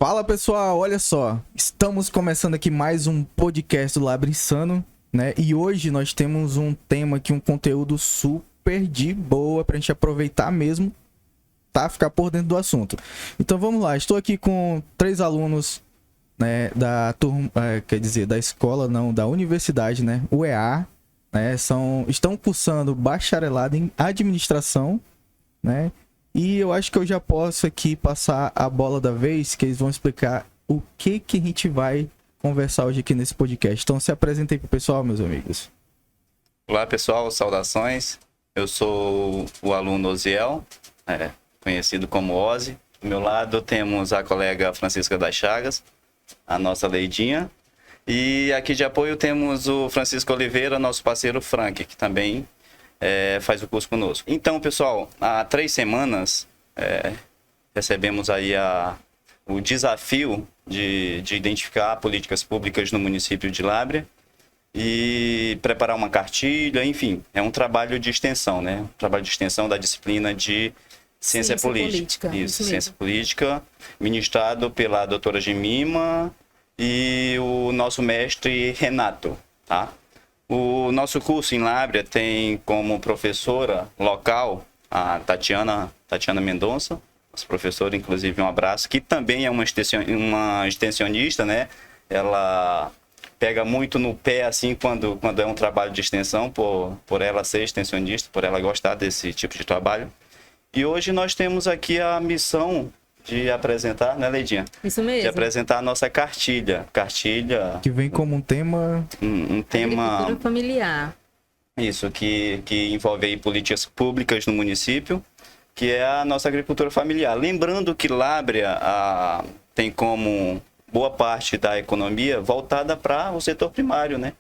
Fala pessoal, olha só, estamos começando aqui mais um podcast do Labre Insano, né? E hoje nós temos um tema aqui, um conteúdo super de boa pra gente aproveitar mesmo, tá? Ficar por dentro do assunto. Então vamos lá, estou aqui com 3 alunos, né, da turma, da escola, não, da universidade, né? UEA, né? Estão cursando bacharelado em administração, né? E eu acho que eu já posso aqui passar a bola da vez, que eles vão explicar o que a gente vai conversar hoje aqui nesse podcast. Então se apresentem pro pessoal, meus amigos. Olá pessoal, saudações. Eu sou o aluno Oziel, conhecido como Ozzy. Do meu lado temos a colega Francisca das Chagas, a nossa Leidinha. E aqui de apoio temos o Francisco Oliveira, nosso parceiro Frank, que também faz o curso conosco. Então, pessoal, há 3 semanas recebemos aí o desafio de identificar políticas públicas no município de Lábrea e preparar uma cartilha, enfim, é um trabalho de extensão, né? Um trabalho de extensão da disciplina de Ciência Política. Isso, Ciência Política, ministrado pela doutora Gemima e o nosso mestre Renato, tá? O nosso curso em Lábrea tem como professora local a Tatiana Mendonça, nossa professora, inclusive um abraço, que também é uma extensionista, né? Ela pega muito no pé, assim, quando é um trabalho de extensão, por ela ser extensionista, por ela gostar desse tipo de trabalho. E hoje nós temos aqui a missão de apresentar, né, Leidinha? Isso mesmo. De apresentar a nossa cartilha. Cartilha... Que vem como um tema... Um tema... Agricultura familiar. Isso, que envolve aí políticas públicas no município, que é a nossa agricultura familiar. Lembrando que Lábrea tem como boa parte da economia voltada para o setor primário, né?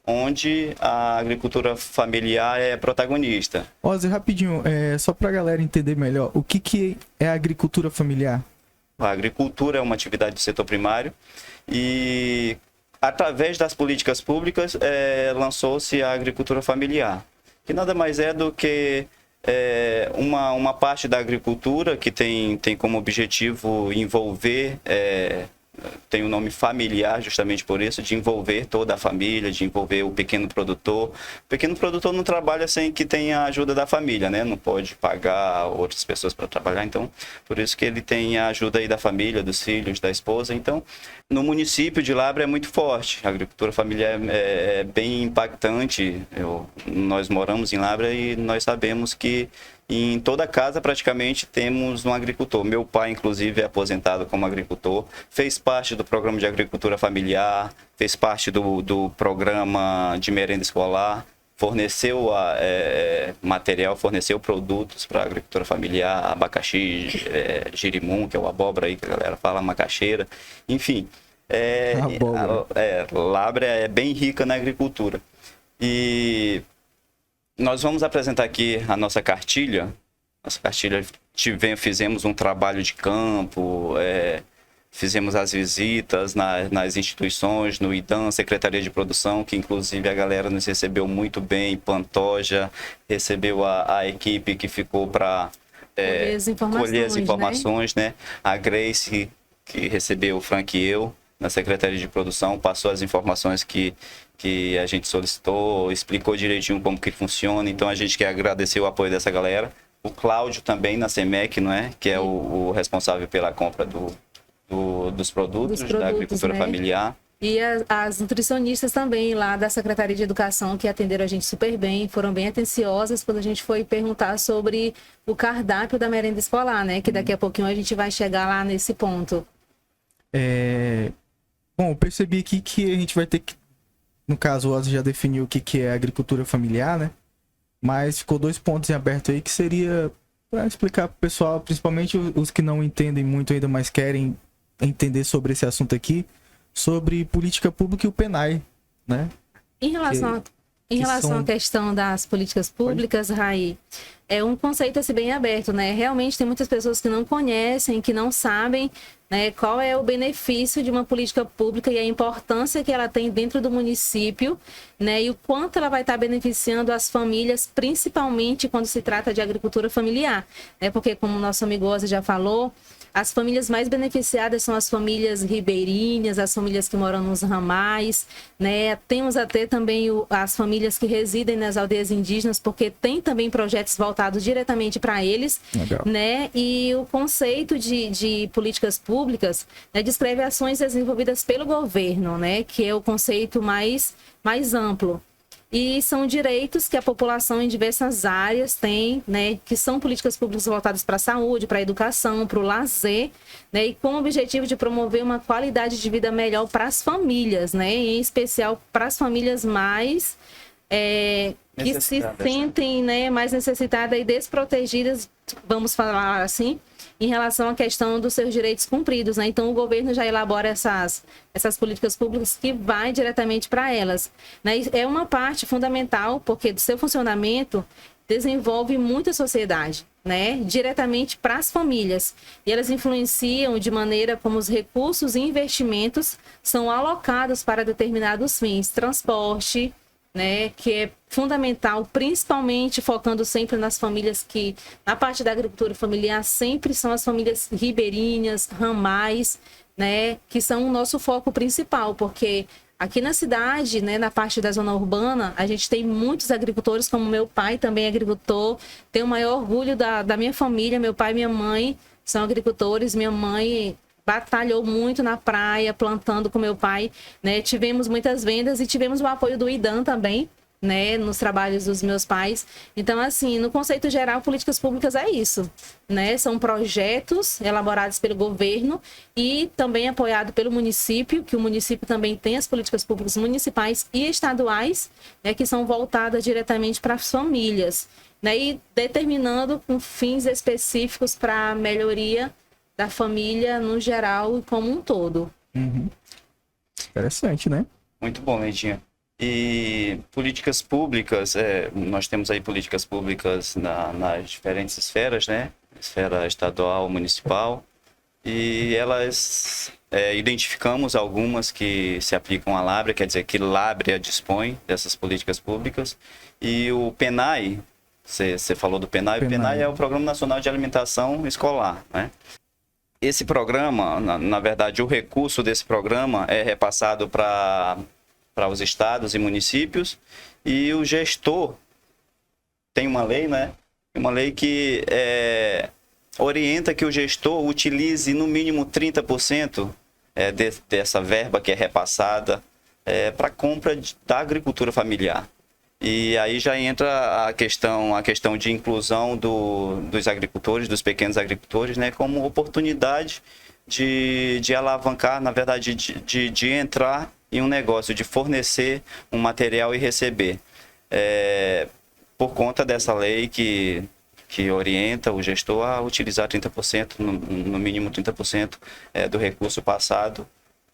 Onde a agricultura familiar é protagonista. Ozzy, rapidinho, só pra galera entender melhor, o que é a agricultura familiar? A agricultura é uma atividade do setor primário e, através das políticas públicas, lançou-se a agricultura familiar, que nada mais é do que uma parte da agricultura que tem como objetivo envolver... tem o nome familiar justamente por isso, de envolver toda a família, de envolver o pequeno produtor. O pequeno produtor não trabalha sem que tenha a ajuda da família, né? Não pode pagar outras pessoas para trabalhar, então por isso que ele tem a ajuda aí da família, dos filhos, da esposa. Então, no município de Lábrea é muito forte, a agricultura familiar é bem impactante. Nós moramos em Lábrea e nós sabemos que em toda casa, praticamente, temos um agricultor. Meu pai, inclusive, é aposentado como agricultor. Fez parte do programa de agricultura familiar, fez parte do programa de merenda escolar, forneceu material, forneceu produtos para a agricultura familiar, abacaxi, girimum, que é o abóbora aí que a galera fala, macaxeira. Enfim, Lábrea é bem rica na agricultura. E... nós vamos apresentar aqui a nossa cartilha. Nossa cartilha, fizemos um trabalho de campo, fizemos as visitas nas instituições, no IDAM, Secretaria de Produção, que inclusive a galera nos recebeu muito bem, Pantoja, recebeu a equipe que ficou para colher as informações, né? A Grace, que recebeu o Frank e eu, na Secretaria de Produção, passou as informações que a gente solicitou, explicou direitinho como que funciona. Então a gente quer agradecer o apoio dessa galera. O Cláudio também na CEMEC, não é? Que é o responsável pela compra dos produtos da agricultura, né, familiar. E as nutricionistas também lá da Secretaria de Educação, que atenderam a gente super bem, foram bem atenciosas quando a gente foi perguntar sobre o cardápio da merenda escolar, né? Que daqui a pouquinho a gente vai chegar lá nesse ponto. Bom, eu percebi aqui que a gente vai ter que... No caso, o Ozzy já definiu o que é agricultura familiar, né? Mas ficou 2 pontos em aberto aí que seria para explicar pro pessoal, principalmente os que não entendem muito ainda, mas querem entender sobre esse assunto aqui, sobre política pública e o PENAI, né? Em relação à questão das políticas públicas, Raí, é um conceito assim bem aberto, né? Realmente tem muitas pessoas que não conhecem, que não sabem, né, qual é o benefício de uma política pública e a importância que ela tem dentro do município, né, e o quanto ela vai estar beneficiando as famílias, principalmente quando se trata de agricultura familiar, né? Porque como o nosso amigo Ozzy já falou, as famílias mais beneficiadas são as famílias ribeirinhas, as famílias que moram nos ramais, né? Temos até também as famílias que residem nas aldeias indígenas, porque tem também projetos voltados diretamente para eles. Legal. Né? E o conceito de políticas públicas, né, descreve ações desenvolvidas pelo governo, né? Que é o conceito mais amplo. E são direitos que a população em diversas áreas tem, né, que são políticas públicas voltadas para a saúde, para a educação, para o lazer, né, e com o objetivo de promover uma qualidade de vida melhor para as famílias, né, em especial para as famílias mais que se sentem, né, mais necessitadas e desprotegidas, vamos falar assim, em relação à questão dos seus direitos cumpridos, né? Então, o governo já elabora essas políticas públicas que vai diretamente para elas, né? É uma parte fundamental, porque do seu funcionamento desenvolve muita sociedade, né? Diretamente para as famílias. E elas influenciam de maneira como os recursos e investimentos são alocados para determinados fins, transporte, né, que é fundamental, principalmente focando sempre nas famílias que, na parte da agricultura familiar, sempre são as famílias ribeirinhas, ramais, né, que são o nosso foco principal, porque aqui na cidade, né, na parte da zona urbana, a gente tem muitos agricultores, como meu pai também é agricultor, tenho o maior orgulho da minha família, meu pai e minha mãe são agricultores, minha mãe batalhou muito na praia, plantando com meu pai, né? Tivemos muitas vendas e tivemos o apoio do IDAM também, né? Nos trabalhos dos meus pais. Então, assim, no conceito geral, políticas públicas é isso, né? São projetos elaborados pelo governo e também apoiado pelo município, que o município também tem as políticas públicas municipais e estaduais, né? Que são voltadas diretamente para as famílias, né? E determinando com fins específicos para a melhoria da família no geral e como um todo. Uhum. Interessante, né? Muito bom, Neidinha. E políticas públicas, nós temos aí políticas públicas nas diferentes esferas, né? Esfera estadual, municipal. E elas, identificamos algumas que se aplicam à Lábrea, quer dizer que Lábrea dispõe dessas políticas públicas. E o PENAI, você falou do PENAI, o PENAI é o Programa Nacional de Alimentação Escolar, né? Esse programa, na verdade, o recurso desse programa é repassado para os estados e municípios, e o gestor tem uma lei, né? Uma lei que orienta que o gestor utilize no mínimo 30% dessa verba que é repassada para a compra da agricultura familiar. E aí já entra a questão de inclusão dos agricultores, dos pequenos agricultores, né, como oportunidade de alavancar, na verdade, de entrar em um negócio, de fornecer um material e receber. Por conta dessa lei que orienta o gestor a utilizar 30%, no mínimo 30% do recurso passado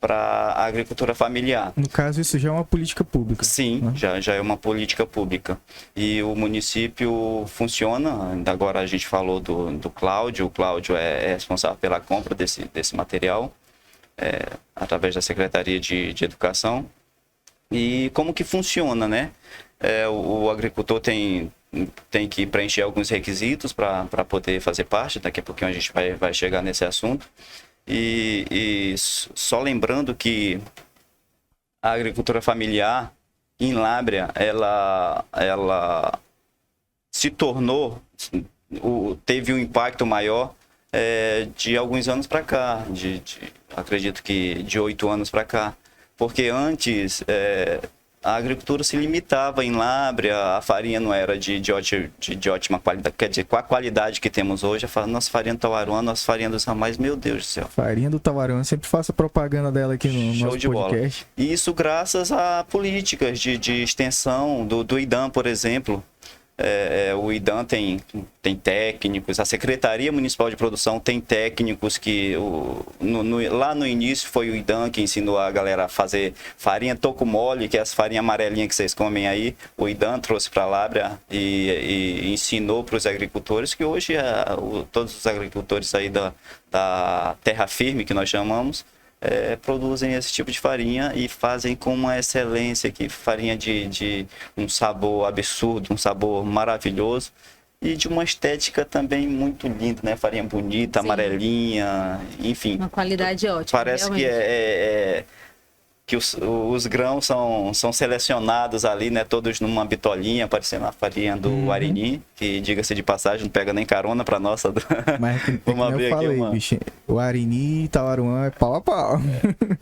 para a agricultura familiar. No caso, isso já é uma política pública. Sim, né? já é uma política pública. E o município funciona, agora a gente falou do Cláudio, o Cláudio é responsável pela compra desse material, através da Secretaria de Educação. E como que funciona, né? O agricultor tem que preencher alguns requisitos para poder fazer parte, daqui a pouquinho a gente vai chegar nesse assunto. E só lembrando que a agricultura familiar em Lábrea, ela se tornou, teve um impacto maior de alguns anos para cá, acredito que de 8 anos para cá, porque antes a agricultura se limitava em Lábrea, a farinha não era de ótima qualidade, quer dizer, com a qualidade que temos hoje, nossa farinha do Tauaruã, nossa farinha dos ramais, meu Deus do céu. Farinha do Tauaruã, sempre faço a propaganda dela aqui no nosso podcast. Bola. E isso graças a políticas de extensão do IDAM, por exemplo. O IDAM tem técnicos, a Secretaria Municipal de Produção tem técnicos que lá no início foi o IDAM que ensinou a galera a fazer farinha toco mole, que é as farinhas amarelinhas que vocês comem aí. O IDAM trouxe para a Lábrea e ensinou para os agricultores, que hoje todos os agricultores aí da terra firme, que nós chamamos, produzem esse tipo de farinha e fazem com uma excelência, que farinha de um sabor absurdo, um sabor maravilhoso. e de uma estética também muito linda, né? Farinha bonita, Sim. amarelinha, enfim. Uma qualidade ótima. Parece realmente. que os grãos são selecionados ali, né? Todos numa bitolinha, parecendo a farinha do Arini, que, diga-se de passagem, não pega nem carona pra nossa. Mas tem Vamos que abrir eu aqui falei, uma... bicho. O Arini e Itaruã é pau a pau.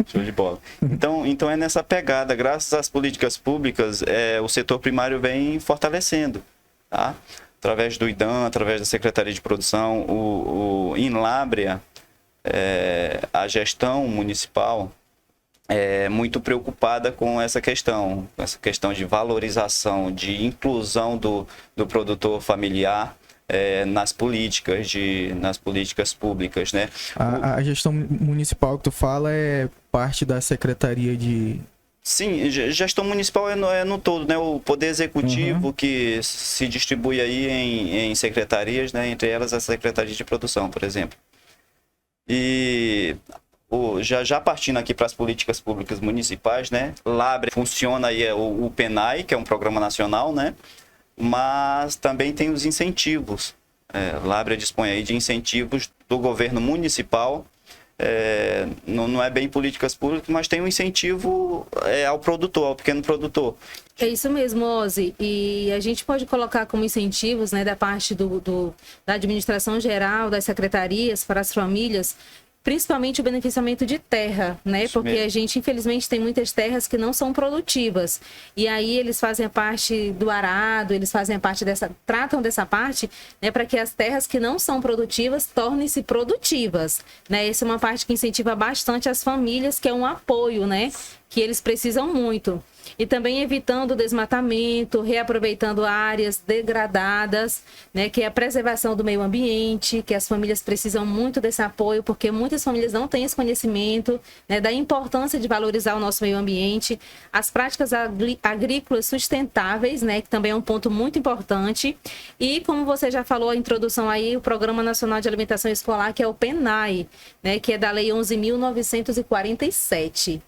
Show de bola. Então é nessa pegada. Graças às políticas públicas, o setor primário vem fortalecendo, tá? Através do IDAM, através da Secretaria de Produção, em Lábrea, a gestão municipal é muito preocupada com essa questão de valorização, de inclusão do produtor familiar nas políticas públicas, né? A gestão municipal que tu fala é parte da Secretaria de... Sim, gestão municipal é no todo, né? O poder executivo que se distribui aí em secretarias, né? Entre elas a Secretaria de Produção, por exemplo. E já partindo aqui para as políticas públicas municipais, né? Lábrea funciona aí o PENAI, que é um programa nacional, né? Mas também tem os incentivos. Lábrea dispõe aí de incentivos do governo municipal. Não é bem políticas públicas, mas tem um incentivo ao produtor, ao pequeno produtor. É isso mesmo, Ozzy. E a gente pode colocar como incentivos, né, da parte da administração geral, das secretarias para as famílias, principalmente o beneficiamento de terra, né? Isso Porque mesmo. a gente, infelizmente, tem muitas terras que não são produtivas. E aí eles fazem a parte do arado, eles fazem a parte tratam dessa parte, né? Para que as terras que não são produtivas tornem-se produtivas, né? Essa é uma parte que incentiva bastante as famílias, que é um apoio, né? Que eles precisam muito. E também evitando o desmatamento, reaproveitando áreas degradadas, né, que é a preservação do meio ambiente, que as famílias precisam muito desse apoio, porque muitas famílias não têm esse conhecimento, né, da importância de valorizar o nosso meio ambiente. As práticas agrícolas sustentáveis, né, que também é um ponto muito importante. E, como você já falou, a introdução aí, o Programa Nacional de Alimentação Escolar, que é o PENAI, né, que é da Lei 11.947.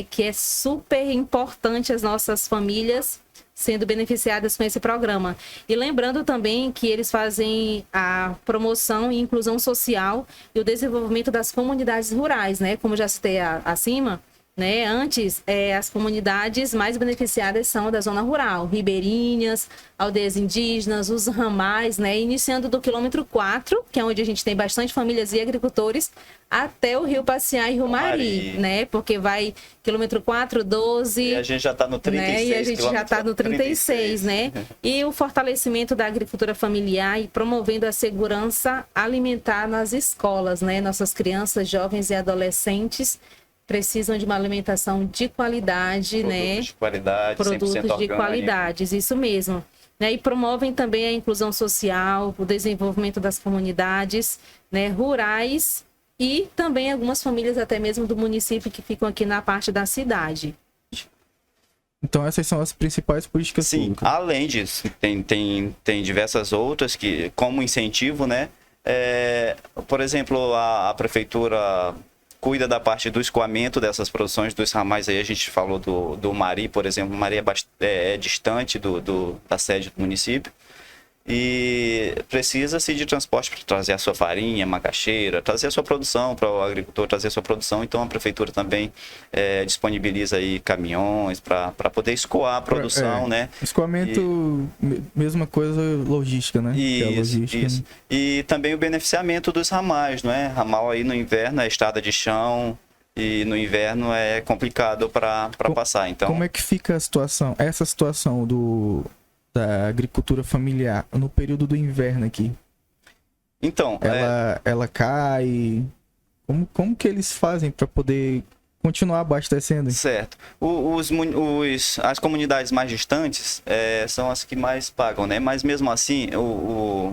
Que é super importante as nossas famílias sendo beneficiadas com esse programa. E lembrando também que eles fazem a promoção e inclusão social e o desenvolvimento das comunidades rurais, né? Como já citei acima, né? Antes, as comunidades mais beneficiadas são da zona rural, ribeirinhas, aldeias indígenas, os ramais, né? Iniciando do quilômetro 4, que é onde a gente tem bastante famílias e agricultores, até o Rio Passear e Rio Mari, né? Porque vai quilômetro 4, 12... E a gente já está no 36, né? E a gente já está no 36, né? E o fortalecimento da agricultura familiar e promovendo a segurança alimentar nas escolas, né? Nossas crianças, jovens e adolescentes precisam de uma alimentação de qualidade, produtos de qualidade, produtos 100% de orgânico. qualidades, isso mesmo. Né? E promovem também a inclusão social, o desenvolvimento das comunidades, né, rurais e também algumas famílias até mesmo do município que ficam aqui na parte da cidade. Então essas são as principais políticas Sim, públicas. além disso, tem diversas outras que, como incentivo, né? Por exemplo, a prefeitura cuida da parte do escoamento dessas produções dos ramais. Aí a gente falou do Mari, por exemplo. O Mari é distante da sede do município e precisa-se de transporte para trazer a sua farinha, macaxeira, trazer a sua produção para o agricultor, trazer a sua produção. Então a prefeitura também disponibiliza aí caminhões para poder escoar a produção, né? Escoamento, mesma coisa, logística, né? Isso. E também o beneficiamento dos ramais, não é? Ramal aí no inverno é estrada de chão e no inverno é complicado para passar. Então, como é que fica a situação, essa situação da agricultura familiar no período do inverno aqui? Então, ela cai. Como que eles fazem para poder continuar abastecendo? Certo. As comunidades mais distantes são as que mais pagam, né? Mas mesmo assim,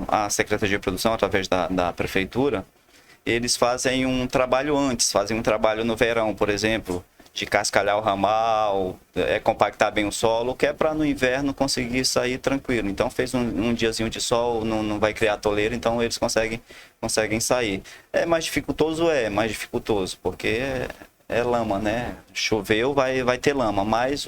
a Secretaria de Produção, através da Prefeitura, eles fazem um trabalho antes, fazem um trabalho no verão, por exemplo, de cascalhar o ramal, compactar bem o solo, que é para no inverno conseguir sair tranquilo. Então fez um diazinho de sol, não vai criar toleira, então eles conseguem sair. É mais dificultoso, porque é lama, né? Choveu, vai ter lama, mas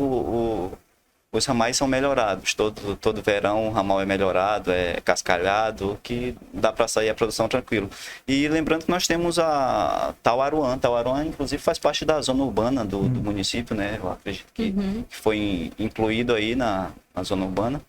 os ramais são melhorados. Todo verão o ramal é melhorado, é cascalhado, que dá para sair a produção tranquilo. E lembrando que nós temos a Tauaruã. Tauaruã, inclusive, faz parte da zona urbana do município, né? Eu acredito que foi incluído aí na zona urbana.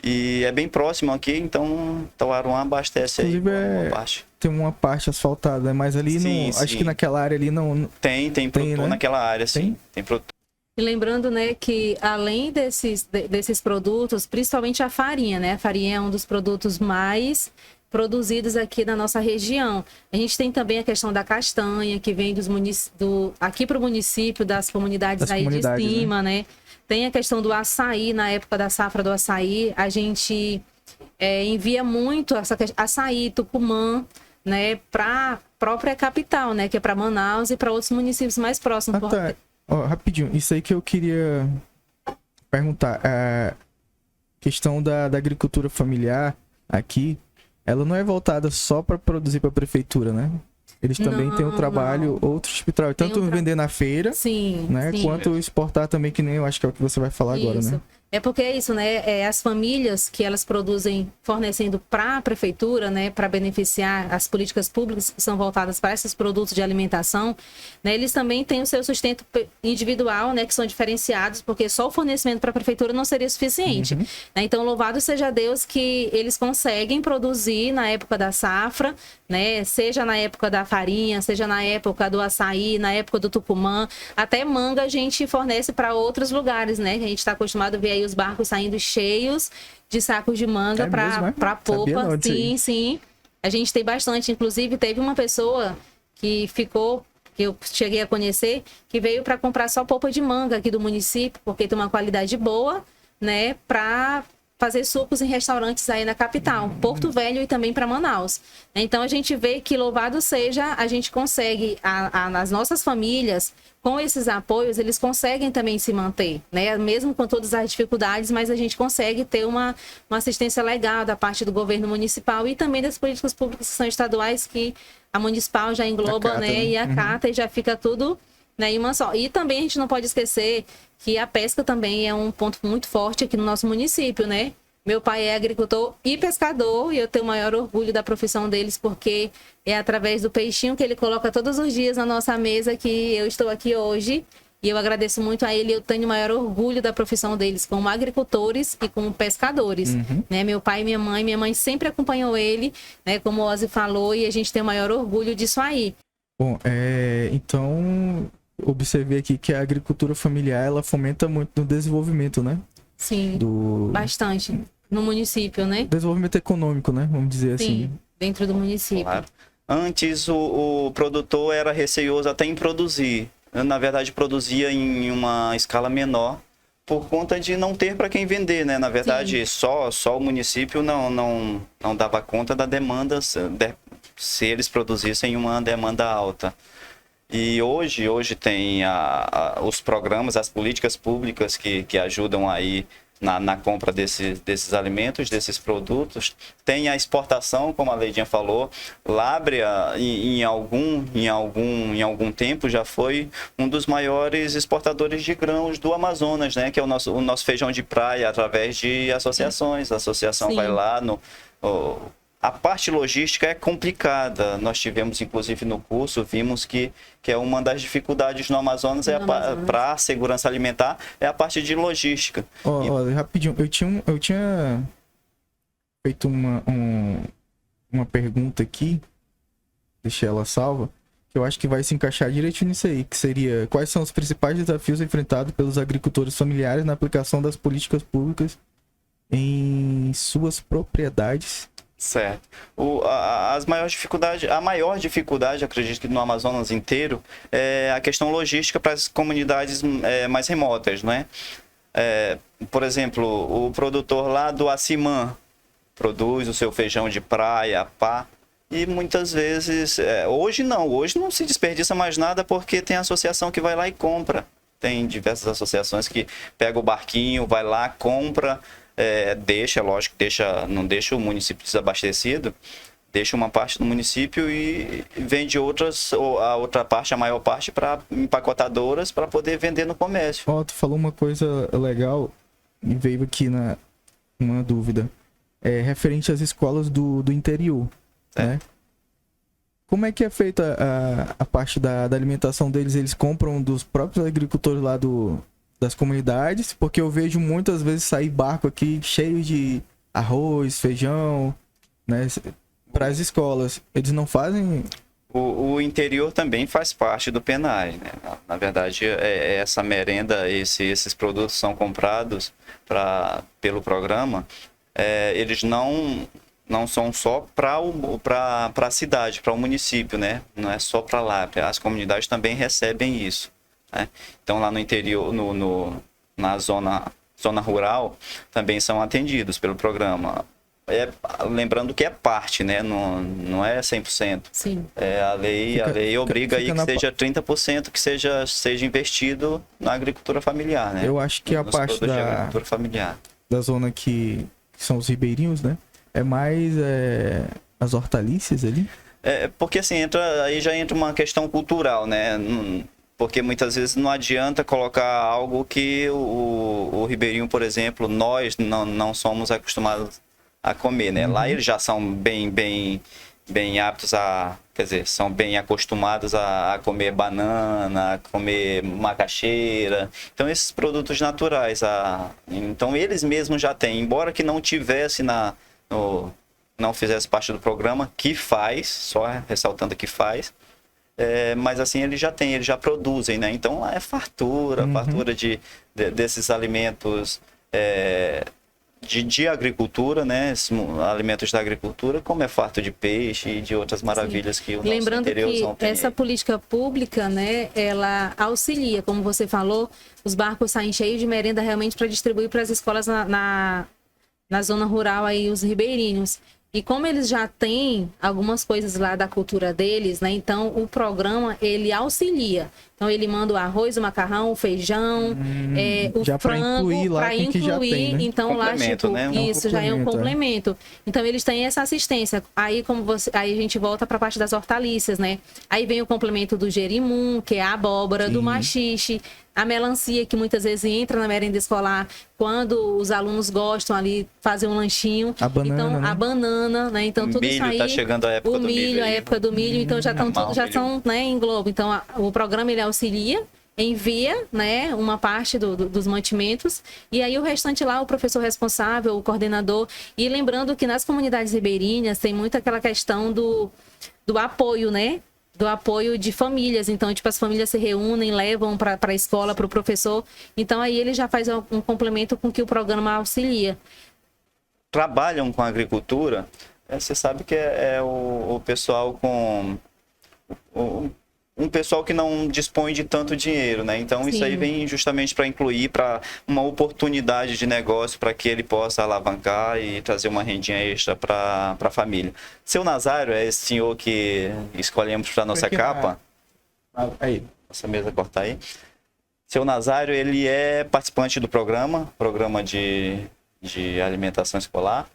E é bem próximo aqui, então Tauaruã abastece aí uma parte. Tem uma parte asfaltada, mas ali sim, acho que naquela área ali não... Tem produtor, né? Naquela área, sim. Tem produtor. E lembrando, né, que além desses produtos, principalmente a farinha, né? A farinha é um dos produtos mais produzidos aqui na nossa região. A gente tem também a questão da castanha, que vem aqui para o município, das comunidades aí de cima, né? Tem a questão do açaí, na época da safra do açaí, a gente envia muito açaí, Tucumã, né, para a própria capital, né, que é para Manaus e para outros municípios mais próximos. Rapidinho, isso aí que eu queria perguntar. A questão da agricultura familiar aqui, ela não é voltada só para produzir para a prefeitura, né? Eles também têm um trabalho, outro tipo de trabalho, tanto vender na feira, sim, né, quanto exportar também, que nem eu acho que é o que você vai falar agora, né? É porque é isso, né? As famílias que elas produzem, fornecendo para a prefeitura, né, para beneficiar as políticas públicas que são voltadas para esses produtos de alimentação, né, eles também têm o seu sustento individual, né, que são diferenciados, porque só o fornecimento para a prefeitura não seria suficiente. Né? Então, louvado seja Deus que eles conseguem produzir na época da safra, né, seja na época da farinha, seja na época do açaí, na época do Tucumã, até manga a gente fornece para outros lugares, né? Que a gente está acostumado a ver aí os barcos saindo cheios de sacos de manga para polpa. Sim. A gente tem bastante. Inclusive, teve uma pessoa que eu cheguei a conhecer, que veio para comprar só polpa de manga aqui do município, porque tem uma qualidade boa, né? Para fazer sucos em restaurantes aí na capital, Porto Velho e também para Manaus. Então, a gente vê que, louvado seja, a gente consegue, as nossas famílias, com esses apoios, eles conseguem também se manter, né? Mesmo com todas as dificuldades, mas a gente consegue ter uma assistência legal da parte do governo municipal e também das políticas públicas que são estaduais, que a municipal já engloba, né? E acata e já fica tudo, né, em uma só. E também a gente não pode esquecer que a pesca também é um ponto muito forte aqui no nosso município, né? Meu pai é agricultor e pescador e eu tenho o maior orgulho da profissão deles, porque é através do peixinho que ele coloca todos os dias na nossa mesa que eu estou aqui hoje. E eu agradeço muito a ele, eu tenho o maior orgulho da profissão deles como agricultores e como pescadores. Né? Meu pai e minha mãe sempre acompanhou ele, né? Como o Ozzy falou, e a gente tem o maior orgulho disso aí. Bom, então, observei aqui que a agricultura familiar, ela fomenta muito no desenvolvimento, né? Sim, bastante. No município, né? Desenvolvimento econômico, né? Vamos dizer assim. Sim, dentro do município. Claro. Antes, o produtor era receioso até em produzir. Na verdade, produzia em uma escala menor por conta de não ter para quem vender, né? Na verdade, só o município não dava conta da demanda se eles produzissem uma demanda alta. E hoje tem os programas, as políticas públicas que ajudam aí na compra desses alimentos, desses produtos. Tem a exportação, como a Leidinha falou. Lábrea, em algum tempo, já foi um dos maiores exportadores de grãos do Amazonas, né? Que é o nosso feijão de praia, através de associações. A associação vai lá a parte logística é complicada. Nós tivemos, inclusive, no curso, vimos que é uma das dificuldades no Amazonas, para a segurança alimentar, é a parte de logística. Rapidinho, eu tinha feito uma pergunta aqui, deixei ela salva, que eu acho que vai se encaixar direitinho nisso aí, que seria: quais são os principais desafios enfrentados pelos agricultores familiares na aplicação das políticas públicas em suas propriedades? Certo. A maior dificuldade, acredito que no Amazonas inteiro, é a questão logística para as comunidades mais remotas, né? Por exemplo, o produtor lá do Acimã produz o seu feijão de praia, pá, e muitas vezes, hoje não se desperdiça mais nada porque tem associação que vai lá e compra. Tem diversas associações que pega o barquinho, vai lá, compra, não deixa o município desabastecido, deixa uma parte do município e vende a outra parte, a maior parte, para empacotadoras, para poder vender no comércio. Tu falou uma coisa legal, me veio aqui uma dúvida. Referente às escolas do interior, né? Como é que é feita a parte da alimentação deles? Eles compram dos próprios agricultores lá das comunidades? Porque eu vejo muitas vezes sair barco aqui cheio de arroz, feijão, né? Para as escolas. Eles não fazem... O interior também faz parte do PENAI, né? Na verdade, essa merenda, esses produtos são comprados pelo programa. Eles não são só para a cidade, para o município, né? Não é só para lá. As comunidades também recebem isso, né? Então, lá no interior, na zona rural, também são atendidos pelo programa. Lembrando que é parte, né? Não é 100%. Sim. A lei obriga aí que seja 30% que seja investido na agricultura familiar, né? Eu acho que a parte da agricultura familiar. Da zona que são os ribeirinhos, né? É mais as hortaliças ali? Porque assim, aí já entra uma questão cultural, né? Porque muitas vezes não adianta colocar algo que o ribeirinho, por exemplo, nós não somos acostumados a comer, né? Lá eles já são bem aptos quer dizer, são bem acostumados a comer banana, a comer macaxeira. Então, esses produtos naturais, então eles mesmos já têm, embora que não tivesse não fizesse parte do programa, que faz, só ressaltando que faz, mas assim, eles já produzem, né? Então, lá é fartura desses alimentos de agricultura, né? Alimentos da agricultura, como é farto de peixe e de outras maravilhas que o nosso interiorzão tem. Essa política pública, né, ela auxilia, como você falou, os barcos saem cheios de merenda realmente para distribuir para as escolas na zona rural aí, os ribeirinhos. E como eles já têm algumas coisas lá da cultura deles, né? Então, o programa, ele auxilia. Então, ele manda o arroz, o macarrão, o feijão, o já frango, para incluir. Já tem, né? Então, lá, tipo, né? isso já é um complemento. Então, eles têm essa assistência. Aí, aí a gente volta para a parte das hortaliças, né? Aí vem o complemento do jerimum, que é a abóbora, do maxixe, a melancia, que muitas vezes entra na merenda escolar quando os alunos gostam ali fazer um lanchinho. A banana, então, né? A banana, né? Então, tudo milho, isso aí. Tá chegando a época do milho. A época do milho. Então, já estão, né, em globo. Então, o programa, ele auxilia, envia, né, uma parte dos mantimentos, e aí o restante lá, o professor responsável, o coordenador. E lembrando que nas comunidades ribeirinhas tem muito aquela questão do apoio, né? Do apoio de famílias. Então, tipo, as famílias se reúnem, levam para a escola, para o professor. Então, aí ele já faz um complemento com que o programa auxilia. Trabalham com a agricultura, você sabe que o pessoal com... um pessoal que não dispõe de tanto dinheiro, né? Então, isso aí vem justamente para incluir, para uma oportunidade de negócio para que ele possa alavancar e trazer uma rendinha extra para a família. Seu Nazário é esse senhor que escolhemos para nossa capa. Aí, nossa mesa cortar aí. Seu Nazário, ele é participante do programa de alimentação escolar.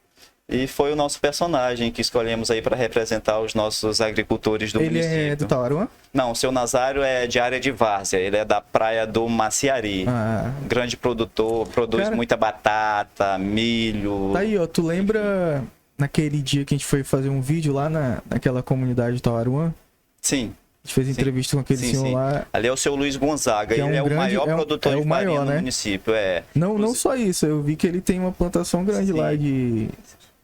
E foi o nosso personagem que escolhemos aí para representar os nossos agricultores do município. Ele é do Tauaruã? Não, o seu Nazário é de área de várzea. Ele é da praia do Maciari. Grande produtor, produz muita batata, milho. Tá aí, ó. Tu lembra naquele dia que a gente foi fazer um vídeo lá naquela comunidade de Tauaruã? Sim. A gente fez entrevista com aquele senhor lá. Ali é o seu Luiz Gonzaga. Ele é o maior produtor de farinha no município. Não só isso. Eu vi que ele tem uma plantação grande lá de...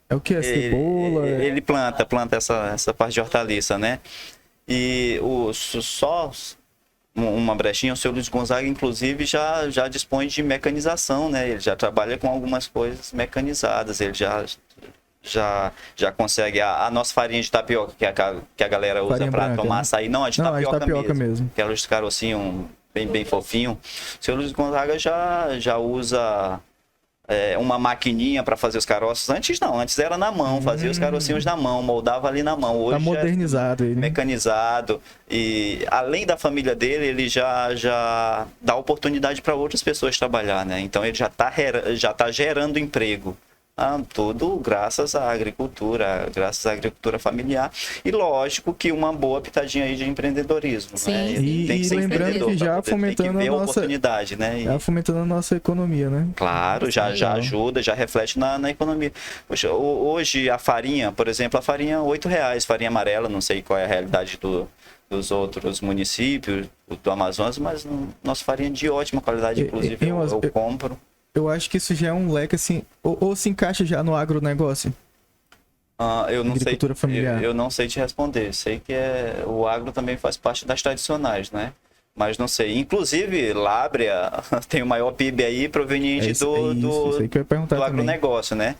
É o que? Cebola? Ele planta essa parte de hortaliça, né? E só uma brechinha, o seu Luiz Gonzaga, inclusive, já dispõe de mecanização, né? Ele já trabalha com algumas coisas mecanizadas, ele já consegue a nossa farinha de tapioca, que a galera usa para tomar açaí. Não, a de tapioca mesmo. Aqueles carocinhos bem fofinho. O seu Luiz Gonzaga já usa... uma maquininha para fazer os caroços. Antes era na mão, fazia os carocinhos na mão, moldava ali na mão. Hoje tá modernizado ele, mecanizado. E além da família dele, ele já dá oportunidade para outras pessoas trabalhar, né? Então ele já tá gerando emprego tudo graças à agricultura familiar. E lógico que uma boa pitadinha aí de empreendedorismo. Sim. Né? E Tem que ser lembrando empreendedor que já pra poder- fomentando tem que ver a nossa- oportunidade, né? Já fomentando a nossa economia, né? Claro, já ajuda, já reflete na economia. Poxa, hoje a farinha, por exemplo, a farinha R$8, farinha amarela, não sei qual é a realidade dos outros municípios do Amazonas, mas nossa farinha é de ótima qualidade, inclusive eu compro. Eu acho que isso já é um leque, assim, ou se encaixa já no agronegócio. Eu não Agricultura sei, familiar. eu não sei te responder. Sei que o agro também faz parte das tradicionais, né? Mas não sei. Inclusive, Lábrea tem o maior PIB aí proveniente Isso aí que eu ia perguntar do também. agronegócio, né?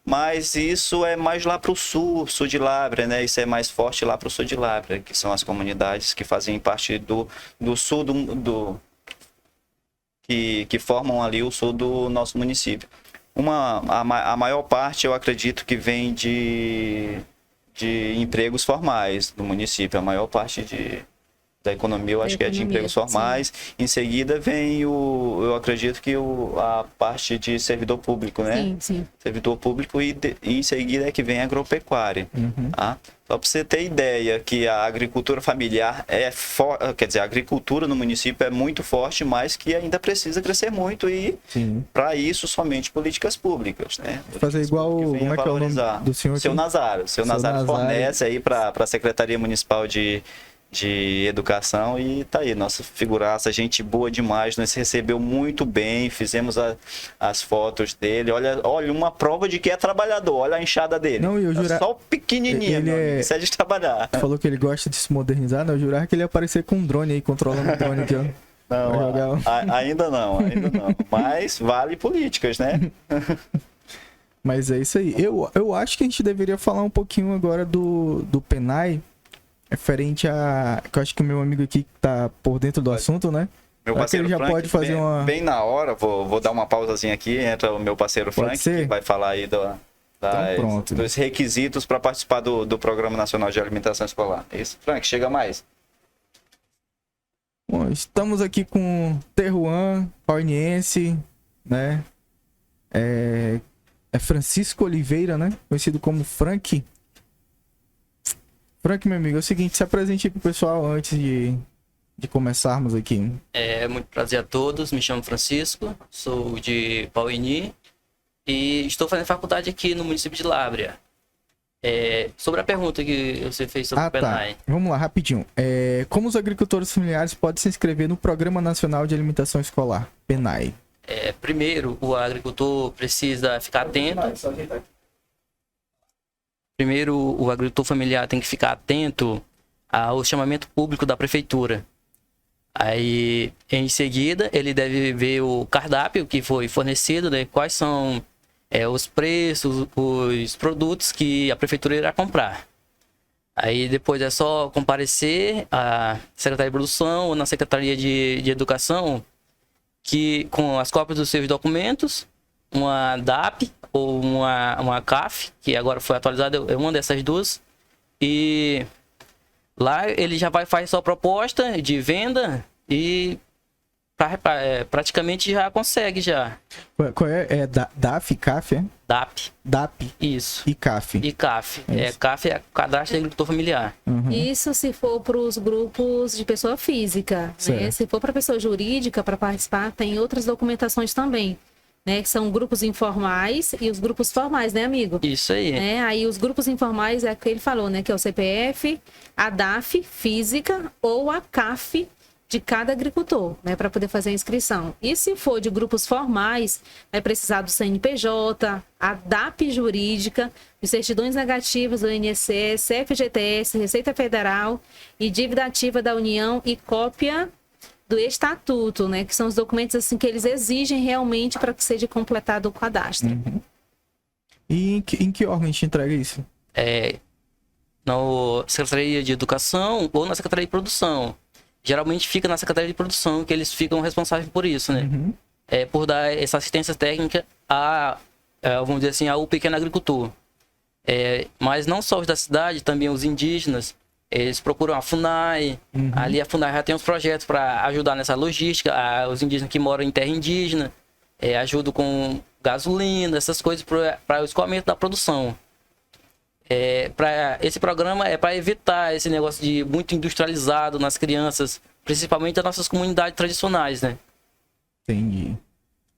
Mas isso é mais lá para o sul de Lábrea, né? Isso é mais forte lá para o sul de Lábrea, que são as comunidades que fazem parte do sul que formam ali o sul do nosso município. A maior parte, eu acredito, que vem de empregos formais do município. A maior parte da economia, eu acho que é de empregos formais. Sim. Em seguida vem eu acredito que a parte de servidor público, né? Sim, sim. Servidor público e em seguida é que vem a agropecuária. Tá? Só para você ter ideia que a agricultura familiar quer dizer, a agricultura no município é muito forte, mas que ainda precisa crescer muito e para isso somente políticas públicas, né? Fazer igual, como é que é o nome do senhor? Seu Nazário. Seu Nazário fornece aí para a Secretaria Municipal de Educação e tá aí, nossa figuraça, gente boa demais, nos recebeu muito bem, fizemos as fotos dele, olha, uma prova de que é trabalhador, olha a enxada dele. Não, eu jurava... Só pequenininho, isso é de trabalhar. Falou que ele gosta de se modernizar, não, eu jurava que ele ia aparecer com um drone aí, controlando o drone aqui, ó. Não, ainda não, mas vale políticas, né? Mas é isso aí, eu acho que a gente deveria falar um pouquinho agora do PENAI, referente a... que eu acho que o meu amigo aqui tá por dentro do assunto, né? Meu parceiro ele já Frank, pode fazer bem na hora, vou dar uma pausazinha aqui, entra o meu parceiro Frank, que vai falar aí dos requisitos para participar do Programa Nacional de Alimentação Escolar. É isso, Frank, chega mais. Bom, estamos aqui com Terruan, pauniense, né? É Francisco Oliveira, né? Conhecido como Frank. Frank, meu amigo, é o seguinte, se apresente pro pessoal antes de começarmos aqui. Muito prazer a todos, me chamo Francisco, sou de Pauini e estou fazendo faculdade aqui no município de Lábrea. Sobre a pergunta que você fez sobre o PENAI. Tá. Vamos lá, rapidinho. Como os agricultores familiares podem se inscrever no Programa Nacional de Alimentação Escolar, PENAI? Primeiro, o agricultor precisa ficar atento. Primeiro, o agricultor familiar tem que ficar atento ao chamamento público da prefeitura. Aí, em seguida, ele deve ver o cardápio que foi fornecido, né? Quais são os preços, os produtos que a prefeitura irá comprar. Aí, depois é só comparecer à Secretaria de Produção ou na Secretaria de Educação com as cópias dos seus documentos, uma DAP ou uma CAF, que agora foi atualizada, é uma dessas duas. E lá ele já fazer sua proposta de venda e praticamente já consegue já. Qual é? DAF, CAF, é? DAP. DAP. Isso. E CAF. E CAF. CAF é Cadastro de Agricultor Familiar. Isso se for para os grupos de pessoa física, né? Se for para pessoa jurídica, para participar, tem outras documentações também. Né, que são grupos informais e os grupos formais, né, amigo? Isso aí. Aí os grupos informais é o que ele falou, né? Que é o CPF, a DAF física ou a CAF de cada agricultor, né? Para poder fazer a inscrição. E se for de grupos formais, vai precisar do CNPJ, a DAP jurídica, de certidões negativas do INSS, FGTS, Receita Federal e dívida ativa da União e cópia do estatuto, né? Que são os documentos assim que eles exigem realmente para que seja completado o cadastro. E em que órgão a gente entrega isso? Na Secretaria de Educação ou na Secretaria de Produção. Geralmente fica na Secretaria de Produção, que eles ficam responsáveis por isso, né? Por dar essa assistência técnica vamos dizer assim, ao pequeno agricultor. Mas não só os da cidade, também os indígenas. Eles procuram a FUNAI, ali a FUNAI já tem uns projetos para ajudar nessa logística, os indígenas que moram em terra indígena, ajudam com gasolina, essas coisas para o escoamento da produção. Esse programa é para evitar esse negócio de muito industrializado nas crianças, principalmente nas nossas comunidades tradicionais, né? Entendi.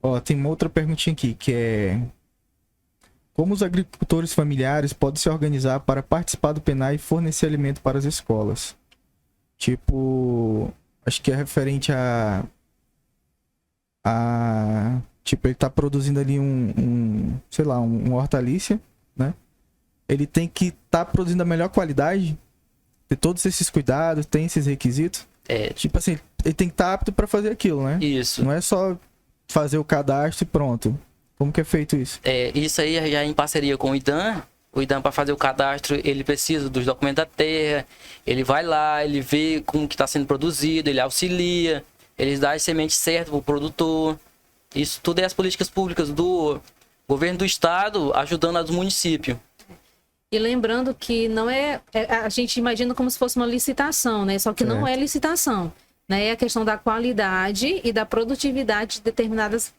Ó, tem uma outra perguntinha aqui, que é... Como os agricultores familiares podem se organizar para participar do PENAI e fornecer alimento para as escolas? Tipo, acho que é referente tipo, ele tá produzindo ali sei lá, uma hortaliça, né? Ele tem que estar produzindo a melhor qualidade, ter todos esses cuidados, tem esses requisitos. Tipo assim, ele tem que estar apto para fazer aquilo, né? Isso. Não é só fazer o cadastro e pronto. Como que é feito isso? Isso aí já é em parceria com o IDAM. O IDAM, para fazer o cadastro, ele precisa dos documentos da terra. Ele vai lá, ele vê como que está sendo produzido, ele auxilia, ele dá as sementes certas para o produtor. Isso tudo é as políticas públicas do governo do estado ajudando os municípios. E lembrando que não a gente imagina como se fosse uma licitação, né? Só que não é licitação, né? É a questão da qualidade e da produtividade de determinadas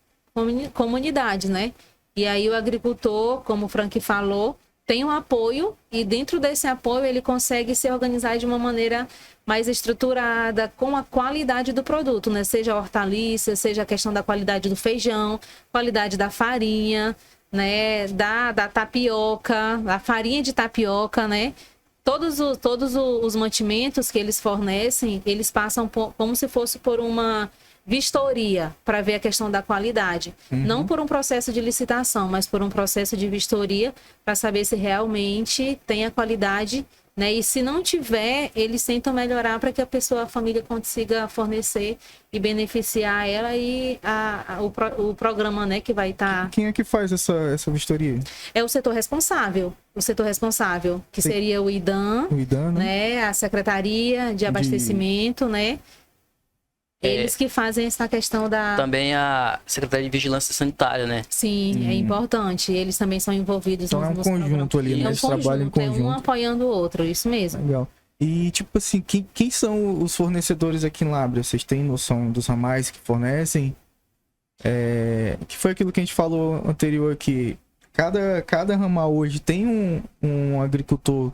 comunidades, né? E aí o agricultor, como o Frank falou, tem um apoio e dentro desse apoio ele consegue se organizar de uma maneira mais estruturada, com a qualidade do produto, né? Seja a hortaliça, seja a questão da qualidade do feijão, qualidade da farinha, né? Da tapioca, a farinha de tapioca, né? Todos os mantimentos que eles fornecem, eles passam como se fosse por uma vistoria para ver a questão da qualidade. Não por um processo de licitação, mas por um processo de vistoria para saber se realmente tem a qualidade, né? E se não tiver, eles tentam melhorar para que a família consiga fornecer e beneficiar ela e o programa, né, que vai estar... Quem é que faz essa vistoria? É o setor responsável. O setor responsável, que seria o IDAM, né? A Secretaria de Abastecimento, né? Eles que fazem essa questão da... Também a Secretaria de Vigilância Sanitária, né? Sim, é importante. Eles também são envolvidos então nos é um conjunto ali, né? Eles trabalham em conjunto. É um apoiando o outro, isso mesmo. Legal. E, tipo assim, quem são os fornecedores aqui em Lábrea? Vocês têm noção dos ramais que fornecem? Que foi aquilo que a gente falou anterior aqui. Cada ramal hoje tem um agricultor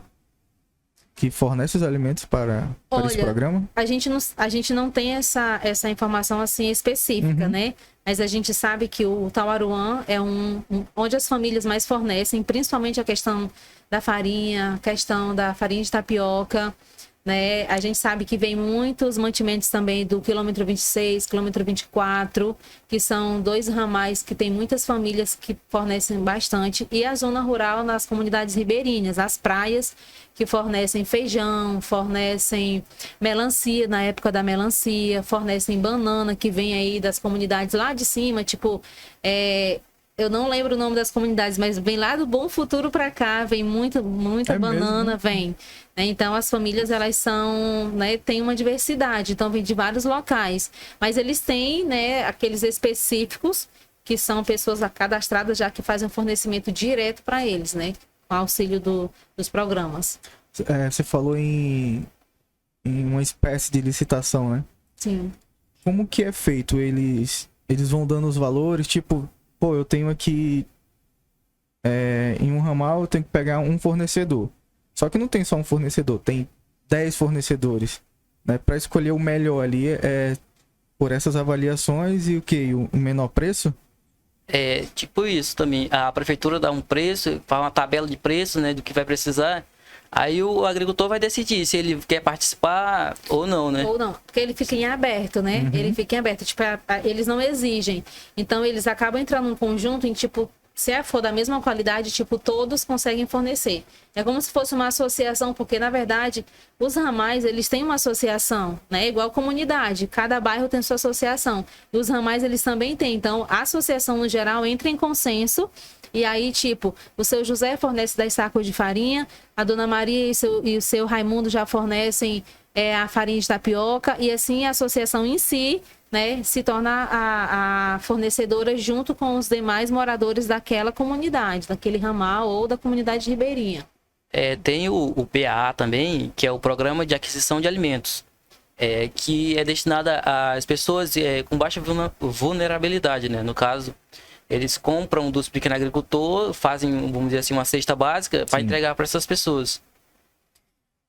que fornece os alimentos para esse programa? A gente não tem essa informação assim específica, né? Mas a gente sabe que o Tauaruã é onde as famílias mais fornecem, principalmente a questão da farinha, a questão da farinha de tapioca, né? A gente sabe que vem muitos mantimentos também do quilômetro 26, quilômetro 24, que são 2 ramais que tem muitas famílias que fornecem bastante. E a zona rural nas comunidades ribeirinhas, as praias que fornecem feijão, fornecem melancia, na época da melancia, fornecem banana, que vem aí das comunidades lá de cima, tipo... eu não lembro o nome das comunidades, mas vem lá do Bom Futuro para cá, vem muita banana, mesmo? Vem. Né? Então, as famílias, elas são, né, tem uma diversidade, então vem de vários locais. Mas eles têm, né, aqueles específicos, que são pessoas cadastradas já que fazem um fornecimento direto para eles, né? Com auxílio dos programas. Você falou em uma espécie de licitação, né? Sim. Como que é feito? Eles vão dando os valores, tipo... Pô, eu tenho aqui em um ramal eu tenho que pegar um fornecedor. Só que não tem só um fornecedor, tem 10 fornecedores, né? Para escolher o melhor ali por essas avaliações e o menor preço? É tipo isso também. A prefeitura dá um preço, faz uma tabela de preços, né, do que vai precisar. Aí o agricultor vai decidir se ele quer participar ou não, né? Ou não, porque ele fica em aberto, né? Ele fica em aberto, tipo, eles não exigem. Então, eles acabam entrando num conjunto em, tipo, se for da mesma qualidade, tipo, todos conseguem fornecer. É como se fosse uma associação, porque, na verdade, os ramais, eles têm uma associação, né? Igual comunidade, cada bairro tem sua associação. E os ramais, eles também têm. Então, a associação, no geral, entra em consenso. E aí, tipo, o seu José fornece 10 sacos de farinha, a dona Maria e o seu Raimundo já fornecem a farinha de tapioca, e assim a associação em si, né, se torna a fornecedora junto com os demais moradores daquela comunidade, daquele ramal ou da comunidade ribeirinha. Tem o PAA também, que é o Programa de Aquisição de Alimentos, que é destinado às pessoas com baixa vulnerabilidade, né? No caso, Eles compram dos pequenos agricultores, fazem, vamos dizer assim, uma cesta básica para entregar para essas pessoas.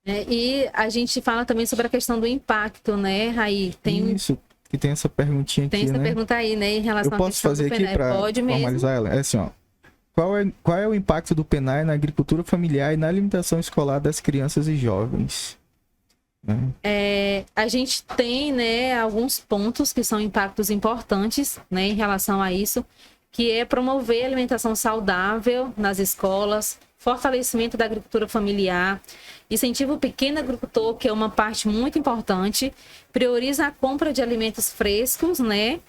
E a gente fala também sobre a questão do impacto, né, Raí? Isso, que tem essa perguntinha aqui, Tem essa né? pergunta aí, né, em relação Eu à posso questão fazer do aqui PNAE. para Pode mesmo. formalizar ela? É assim, ó. Qual é o impacto do PNAE na agricultura familiar e na alimentação escolar das crianças e jovens? A gente tem, né, alguns pontos que são impactos importantes, né, em relação a isso, que é promover a alimentação saudável nas escolas, fortalecimento da agricultura familiar, incentiva o pequeno agricultor, que é uma parte muito importante, prioriza a compra de alimentos frescos, né,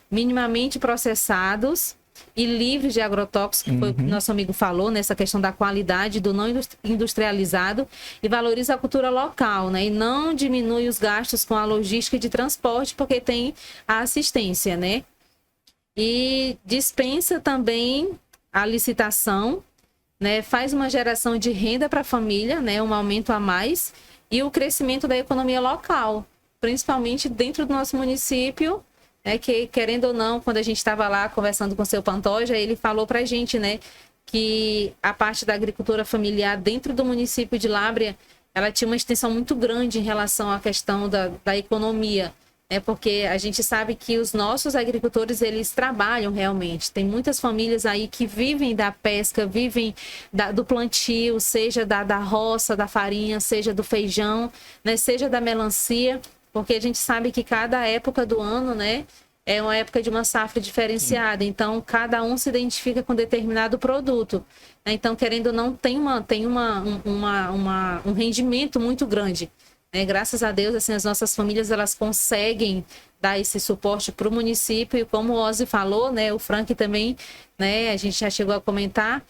minimamente processados e livres de agrotóxicos, que foi o que nosso amigo falou, nessa questão da qualidade do não industrializado, e valoriza a cultura local, né, e não diminui os gastos com a logística de transporte, porque tem a assistência, né, e dispensa também a licitação, né, faz uma geração de renda para a família, né, um aumento a mais, e o crescimento da economia local, principalmente dentro do nosso município, que, querendo ou não, quando a gente estava lá conversando com o seu Pantoja, ele falou para a gente, né, que a parte da agricultura familiar dentro do município de Lábrea, ela tinha uma extensão muito grande em relação à questão da economia, porque a gente sabe que os nossos agricultores, eles trabalham realmente. Tem muitas famílias aí que vivem da pesca, vivem do plantio, seja da roça, da farinha, seja do feijão, né, seja da melancia, porque a gente sabe que cada época do ano, né, é uma época de uma safra diferenciada. Então, cada um se identifica com determinado produto. Então, querendo ou não, tem um rendimento muito grande. Graças a Deus, assim, as nossas famílias, elas conseguem dar esse suporte para o município. E como o Ozzy falou, né, o Frank também, né, a gente já chegou a comentar,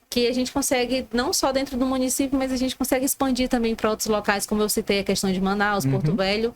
que a gente consegue, não só dentro do município, mas a gente consegue expandir também para outros locais, como eu citei a questão de Manaus, Porto Velho,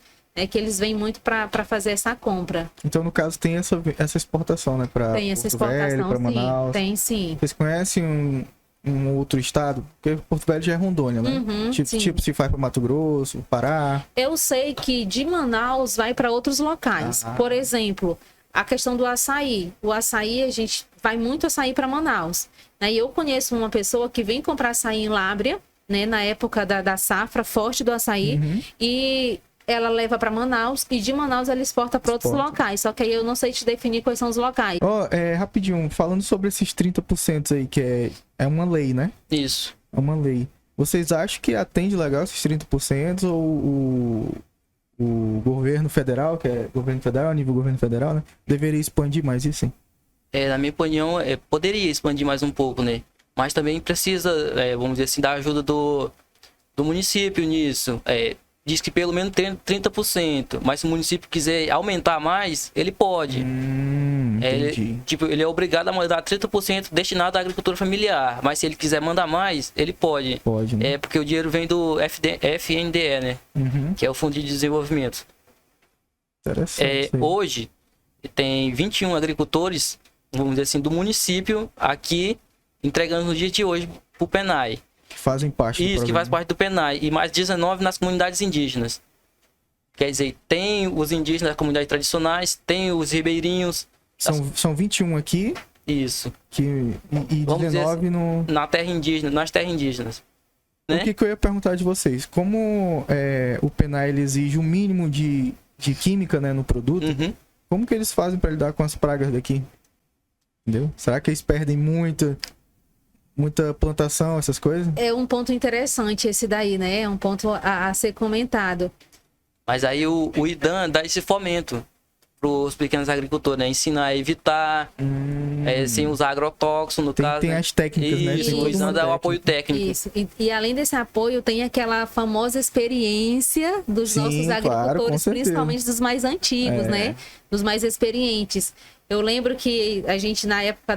que eles vêm muito para fazer essa compra. Então, no caso, tem essa exportação, né? Tem essa exportação, para Manaus. Tem, sim. Vocês conhecem um outro estado? Porque Porto Velho já é Rondônia, né? Tipo, se faz para Mato Grosso, Pará. Eu sei que de Manaus vai para outros locais. Por exemplo, a questão do açaí. O açaí, a gente vai muito açaí para Manaus. E eu conheço uma pessoa que vem comprar açaí em Lábrea, né, na época da safra forte do açaí, e ela leva para Manaus, e de Manaus ela exporta para outros locais. Só que aí eu não sei te definir quais são os locais. Rapidinho, falando sobre esses 30% aí, que é uma lei, né? Isso. É uma lei. Vocês acham que atende legal esses 30% ou o governo federal, que é governo federal, nível governo federal, né, deveria expandir mais isso, sim? Na minha opinião, poderia expandir mais um pouco, né? Mas também precisa, vamos dizer assim, da ajuda do município nisso. Diz que pelo menos 30%, mas se o município quiser aumentar mais, ele pode. Entendi. Ele é obrigado a mandar 30% destinado à agricultura familiar, mas se ele quiser mandar mais, ele pode. Pode, né? Porque o dinheiro vem do FNDE, né? Que é o Fundo de Desenvolvimento. Interessante. Hoje, tem 21 agricultores, vamos dizer assim, do município aqui, entregando no dia de hoje pro PNAE. Que fazem parte do Isso, programa. que faz parte do PNAE. E mais 19 nas comunidades indígenas. Quer dizer, tem os indígenas das comunidades tradicionais, tem os ribeirinhos. São 21 aqui. Isso. E 19 assim, no... nas terras indígenas. Né? O que eu ia perguntar de vocês? Como o PNAE ele exige um mínimo de química, né, no produto, como que eles fazem para lidar com as pragas daqui? Entendeu? Será que eles perdem muita plantação, essas coisas? É um ponto interessante esse daí, né? É um ponto a ser comentado. Mas aí o IDAN dá esse fomento para os pequenos agricultores, né? Ensina a evitar, sem usar agrotóxico, no caso. Tem as técnicas, né? Isso, o IDAN dá o apoio técnico. Isso. E além desse apoio, tem aquela famosa experiência dos nossos agricultores, claro, principalmente dos mais antigos, né? Dos mais experientes. Eu lembro que a gente, na época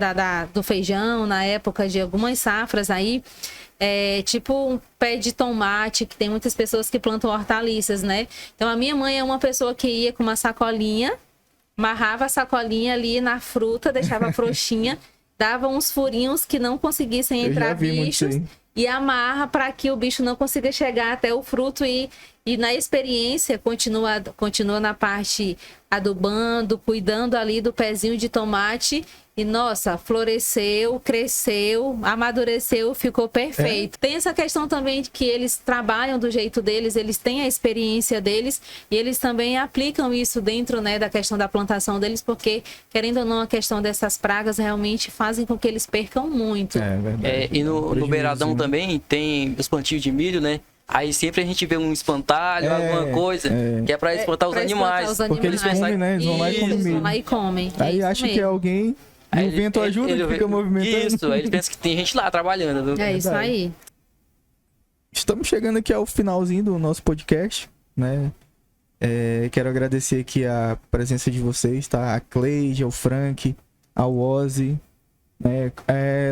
do feijão, na época de algumas safras aí, tipo um pé de tomate, que tem muitas pessoas que plantam hortaliças, né? Então, a minha mãe é uma pessoa que ia com uma sacolinha, amarrava a sacolinha ali na fruta, deixava frouxinha, dava uns furinhos que não conseguissem entrar bichos, e amarra para que o bicho não consiga chegar até o fruto e E na experiência, continua na parte adubando, cuidando ali do pezinho de tomate. E, nossa, floresceu, cresceu, amadureceu, ficou perfeito. Tem essa questão também de que eles trabalham do jeito deles, eles têm a experiência deles e eles também aplicam isso dentro, né, da questão da plantação deles, porque, querendo ou não, a questão dessas pragas realmente fazem com que eles percam muito. Verdade. E no beiradão também tem os plantios de milho, né? Aí sempre a gente vê um espantalho, alguma coisa, que é para espantar os animais. Porque eles comem, né? Eles vão lá e comem Eles vão milho. lá e comem. Aí acha que é alguém... E o vento ajuda, ele fica movimentando. Isso, aí ele pensa que tem gente lá trabalhando. É isso aí. Estamos chegando aqui ao finalzinho do nosso podcast, né? Quero agradecer aqui a presença de vocês, tá? A Cleide, ao Frank, ao Ozzy. Né?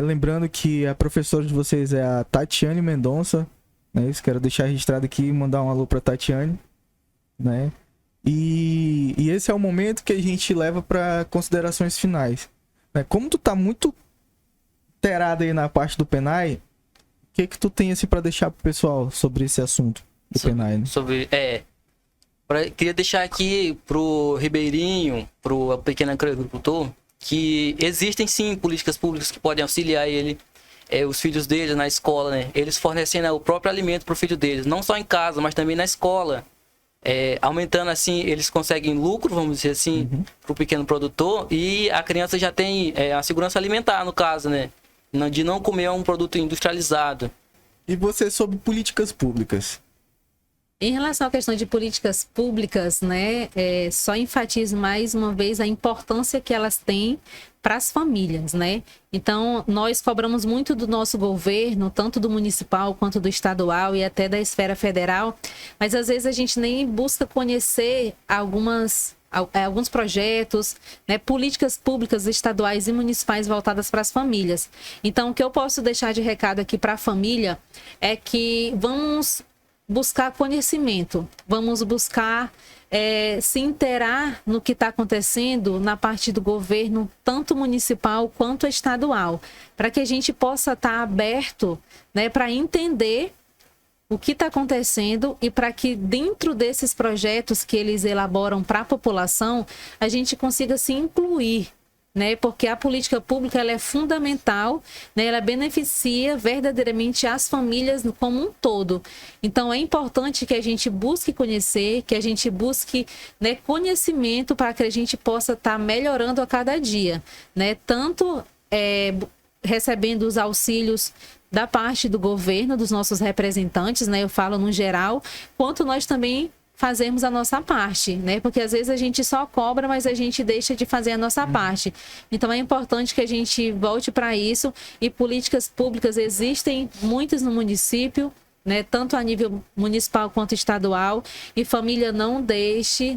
Lembrando que a professora de vocês é a Tatiane Mendonça. Né? Isso, quero deixar registrado aqui e mandar um alô pra Tatiane. Né? E esse é o momento que a gente leva para considerações finais. Como tu tá muito inteirado aí na parte do Penai, o que tu tem assim para deixar pro pessoal sobre esse assunto do Penai? Né? Queria deixar aqui pro ribeirinho, pro pequeno agricultor, que existem sim políticas públicas que podem auxiliar ele, os filhos dele na escola, né? Eles fornecendo o próprio alimento pro filho deles, não só em casa, mas também na escola. Aumentando assim, eles conseguem lucro, vamos dizer assim, para o pequeno produtor, e a criança já tem a segurança alimentar, no caso, né? De não comer um produto industrializado. E você sobre políticas públicas? Em relação à questão de políticas públicas, né, só enfatizo mais uma vez a importância que elas têm para as famílias, né? Então, nós cobramos muito do nosso governo, tanto do municipal quanto do estadual e até da esfera federal, mas às vezes a gente nem busca conhecer alguns projetos, né, políticas públicas estaduais e municipais voltadas para as famílias. Então, o que eu posso deixar de recado aqui para a família é que vamos buscar conhecimento, vamos buscar se inteirar no que está acontecendo na parte do governo, tanto municipal quanto estadual, para que a gente possa estar aberto, né, para entender o que está acontecendo e para que dentro desses projetos que eles elaboram para a população, a gente consiga se incluir. Né, porque a política pública ela é fundamental, né, ela beneficia verdadeiramente as famílias como um todo. Então, é importante que a gente busque conhecer, que a gente busque, né, conhecimento para que a gente possa estar melhorando a cada dia. Né, tanto recebendo os auxílios da parte do governo, dos nossos representantes, né, eu falo no geral, quanto nós também fazermos a nossa parte, né? Porque às vezes a gente só cobra, mas a gente deixa de fazer a nossa parte. Então é importante que a gente volte para isso, e políticas públicas existem muitas no município, né, tanto a nível municipal quanto estadual, e família não deixe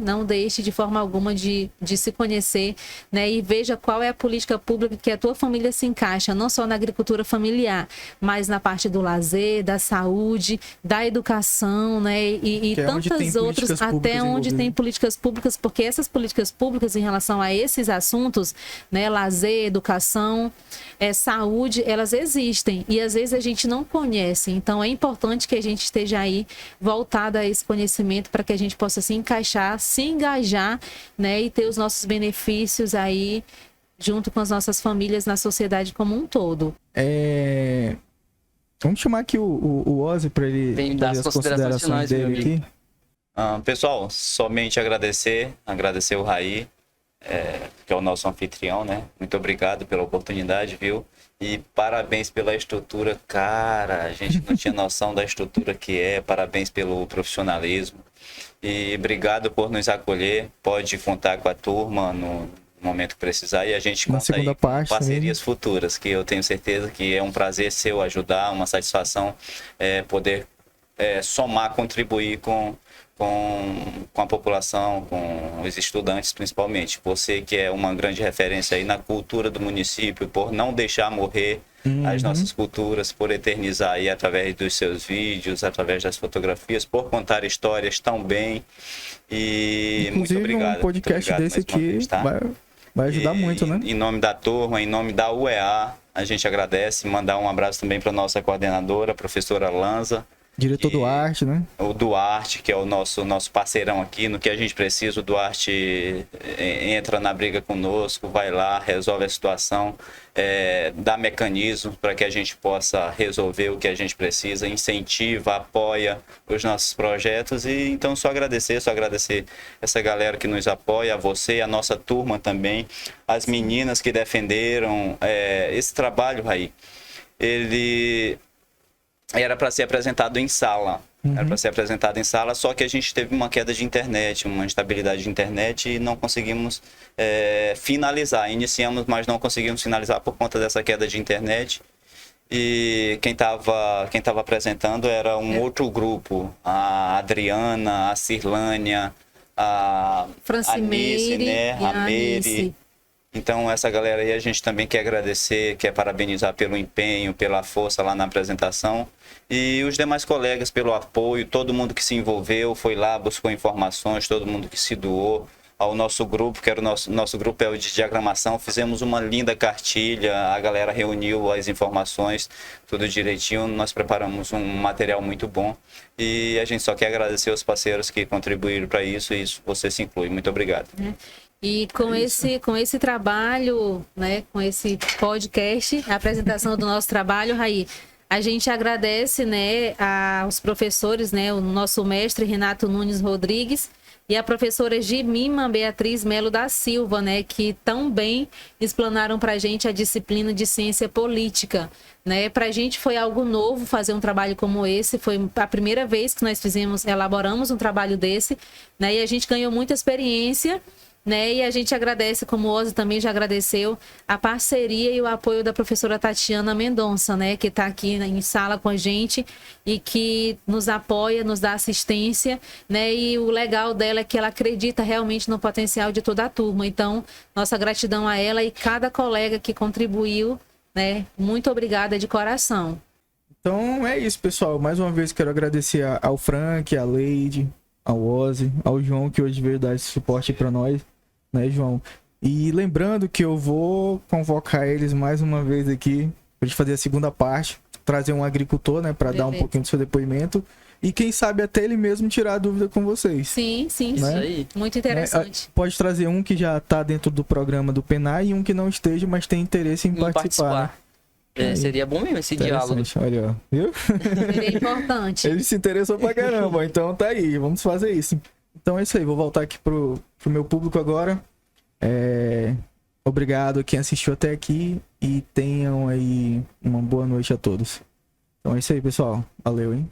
de forma alguma de se conhecer, né, e veja qual é a política pública que a tua família se encaixa, não só na agricultura familiar, mas na parte do lazer, da saúde, da educação, né, e tantas outras, até onde tem políticas públicas, porque essas políticas públicas em relação a esses assuntos, né, lazer, educação, saúde, elas existem, e às vezes a gente não conhece, então é importante que a gente esteja aí voltado a esse conhecimento para que a gente possa se encaixar, se engajar, né, e ter os nossos benefícios aí junto com as nossas famílias na sociedade como um todo. Vamos chamar aqui o Ozzy para ele dar as considerações dele aqui. Pessoal, somente agradecer o Raí, que é o nosso anfitrião, né? Muito obrigado pela oportunidade, viu? E parabéns pela estrutura, cara, a gente não tinha noção da estrutura que parabéns pelo profissionalismo. E obrigado por nos acolher, pode contar com a turma no momento que precisar, e a gente conta aí com parcerias futuras, que eu tenho certeza que é um prazer seu ajudar, uma satisfação poder somar, contribuir com a população, com os estudantes principalmente. Você que é uma grande referência aí na cultura do município, por não deixar morrer as nossas culturas, por eternizar aí através dos seus vídeos, através das fotografias, por contar histórias tão bem. E inclusive, muito obrigado. Um podcast desse aqui vai ajudar muito, né? Em nome da turma, em nome da UEA, a gente agradece, mandar um abraço também para nossa coordenadora, a professora Lanza. Diretor Duarte, né? O Duarte, que é o nosso parceirão aqui, no que a gente precisa, o Duarte entra na briga conosco, vai lá, resolve a situação, dá mecanismos para que a gente possa resolver o que a gente precisa, incentiva, apoia os nossos projetos. E então só agradecer essa galera que nos apoia, a você, a nossa turma também, as meninas que defenderam esse trabalho aí. Ele era para ser apresentado em sala. Era para ser apresentado em sala, só que a gente teve uma queda de internet, uma instabilidade de internet e não conseguimos finalizar. Iniciamos, mas não conseguimos finalizar por conta dessa queda de internet. E quem estava apresentando era um outro grupo, a Adriana, a Cirlânia, a Anice, né? A Mary. Então, essa galera aí a gente também quer agradecer, quer parabenizar pelo empenho, pela força lá na apresentação. E os demais colegas pelo apoio, todo mundo que se envolveu, foi lá, buscou informações, todo mundo que se doou ao nosso grupo, que era o nosso grupo é o de diagramação. Fizemos uma linda cartilha, a galera reuniu as informações, tudo direitinho. Nós preparamos um material muito bom. E a gente só quer agradecer os parceiros que contribuíram para isso, e isso você se inclui. Muito obrigado. E com esse trabalho, né, com esse podcast, a apresentação do nosso trabalho, Raí, a gente agradece, né, aos professores, né, o nosso mestre Renato Nunes Rodrigues e a professora Gimima Beatriz Melo da Silva, né, que tão bem explanaram para a gente a disciplina de ciência política. Né? Para a gente foi algo novo fazer um trabalho como esse, foi a primeira vez que nós elaboramos um trabalho desse, né, e a gente ganhou muita experiência. Né? E a gente agradece, como o Ozzy também já agradeceu, a parceria e o apoio da professora Tatiana Mendonça, né? Que está aqui em sala com a gente e que nos apoia, nos dá assistência, né? E o legal dela é que ela acredita realmente no potencial de toda a turma. Então, nossa gratidão a ela e cada colega que contribuiu, né? Muito obrigada de coração. Então é isso, pessoal. Mais uma vez quero agradecer ao Frank, à Leide, ao Ozzy, ao João, que hoje veio dar esse suporte para nós, né, João? E lembrando que eu vou convocar eles mais uma vez aqui pra gente fazer a segunda parte, trazer um agricultor, né, para dar um pouquinho do seu depoimento e quem sabe até ele mesmo tirar a dúvida com vocês. Sim, sim, né? Isso aí. Muito interessante. Pode trazer um que já tá dentro do programa do PENAI e um que não esteja, mas tem interesse em participar. Né? Seria bom mesmo esse diálogo. Olha, ó, viu? Seria importante. Ele se interessou pra caramba, então tá aí, vamos fazer isso. Então é isso aí, vou voltar aqui pro meu público agora. Obrigado a quem assistiu até aqui e tenham aí uma boa noite a todos. Então é isso aí, pessoal. Valeu, hein?